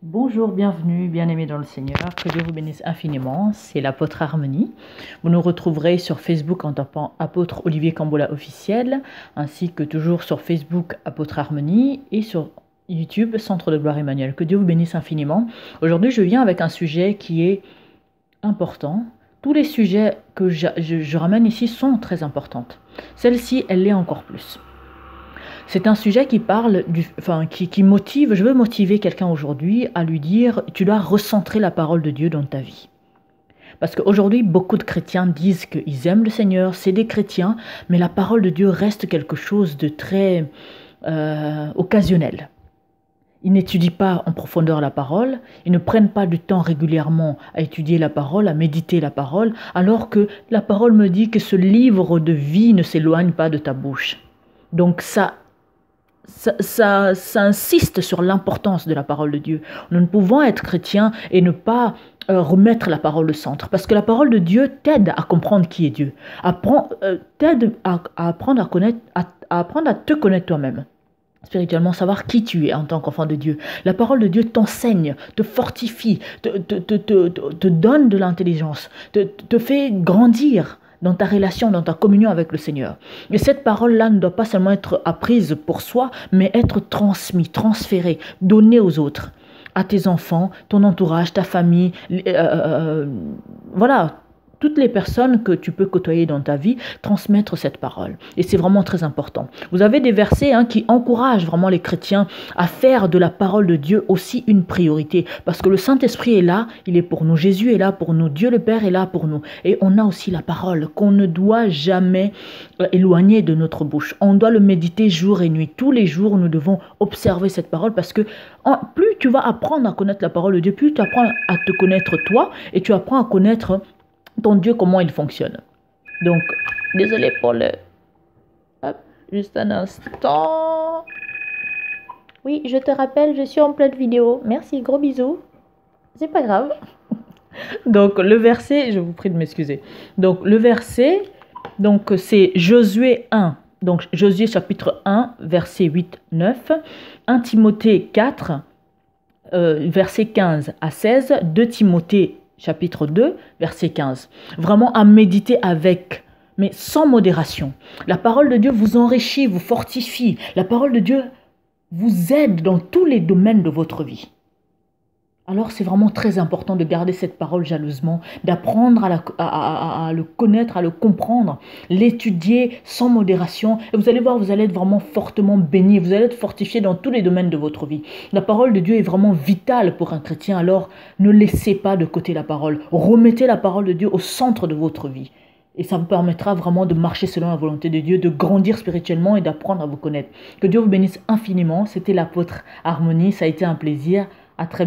Bonjour, bienvenue, bien-aimés dans le Seigneur, que Dieu vous bénisse infiniment, c'est l'apôtre Harmonie. Vous nous retrouverez sur Facebook en tapant apôtre Olivier Cambola officiel, ainsi que toujours sur Facebook apôtre Harmonie et sur YouTube Centre de Gloire Emmanuel. Que Dieu vous bénisse infiniment. Aujourd'hui, je viens avec un sujet qui est important. Tous les sujets que je ramène ici sont très importants. Celle-ci, elle l'est encore plus. C'est un sujet qui parle, qui motive, je veux motiver quelqu'un aujourd'hui à lui dire, tu dois recentrer la parole de Dieu dans ta vie. Parce qu'aujourd'hui, beaucoup de chrétiens disent qu'ils aiment le Seigneur, c'est des chrétiens, mais la parole de Dieu reste quelque chose de très occasionnel. Ils n'étudient pas en profondeur la parole, ils ne prennent pas du temps régulièrement à étudier la parole, à méditer la parole, alors que la parole me dit que ce livre de vie ne s'éloigne pas de ta bouche. Donc ça insiste sur l'importance de la parole de Dieu. Nous ne pouvons être chrétiens et ne pas remettre la parole au centre. Parce que la parole de Dieu t'aide à comprendre qui est Dieu. T'aide à apprendre à te connaître toi-même. Spirituellement, savoir qui tu es en tant qu'enfant de Dieu. La parole de Dieu t'enseigne, te fortifie, te donne de l'intelligence, te fait grandir dans ta relation, dans ta communion avec le Seigneur. Et cette parole-là ne doit pas seulement être apprise pour soi, mais être transmise, transférée, donnée aux autres, à tes enfants, ton entourage, ta famille, voilà, toutes les personnes que tu peux côtoyer dans ta vie, transmettre cette parole. Et c'est vraiment très important. Vous avez des versets qui encouragent vraiment les chrétiens à faire de la parole de Dieu aussi une priorité. Parce que le Saint-Esprit est là, il est pour nous. Jésus est là pour nous. Dieu le Père est là pour nous. Et on a aussi la parole qu'on ne doit jamais éloigner de notre bouche. On doit le méditer jour et nuit. Tous les jours, nous devons observer cette parole parce que plus tu vas apprendre à connaître la parole de Dieu, plus tu apprends à te connaître toi et tu apprends à connaître ton Dieu, comment il fonctionne. Donc, désolé pour le... Hop, juste un instant. Oui, je te rappelle, je suis en pleine vidéo. Merci, gros bisous. C'est pas grave. Donc, le verset, je vous prie de m'excuser. Donc, le verset, c'est Josué 1. Donc, Josué chapitre 1, verset 8-9. 1 Timothée 4, verset 15 à 16. 2 Timothée chapitre 2, verset 15. Vraiment à méditer avec, mais sans modération. La parole de Dieu vous enrichit, vous fortifie. La parole de Dieu vous aide dans tous les domaines de votre vie. Alors c'est vraiment très important de garder cette parole jalousement, d'apprendre à le connaître, à le comprendre, l'étudier sans modération. Et vous allez voir, vous allez être vraiment fortement béni, vous allez être fortifié dans tous les domaines de votre vie. La parole de Dieu est vraiment vitale pour un chrétien, alors ne laissez pas de côté la parole. Remettez la parole de Dieu au centre de votre vie. Et ça vous permettra vraiment de marcher selon la volonté de Dieu, de grandir spirituellement et d'apprendre à vous connaître. Que Dieu vous bénisse infiniment. C'était l'apôtre Harmonie, ça a été un plaisir. À très bientôt.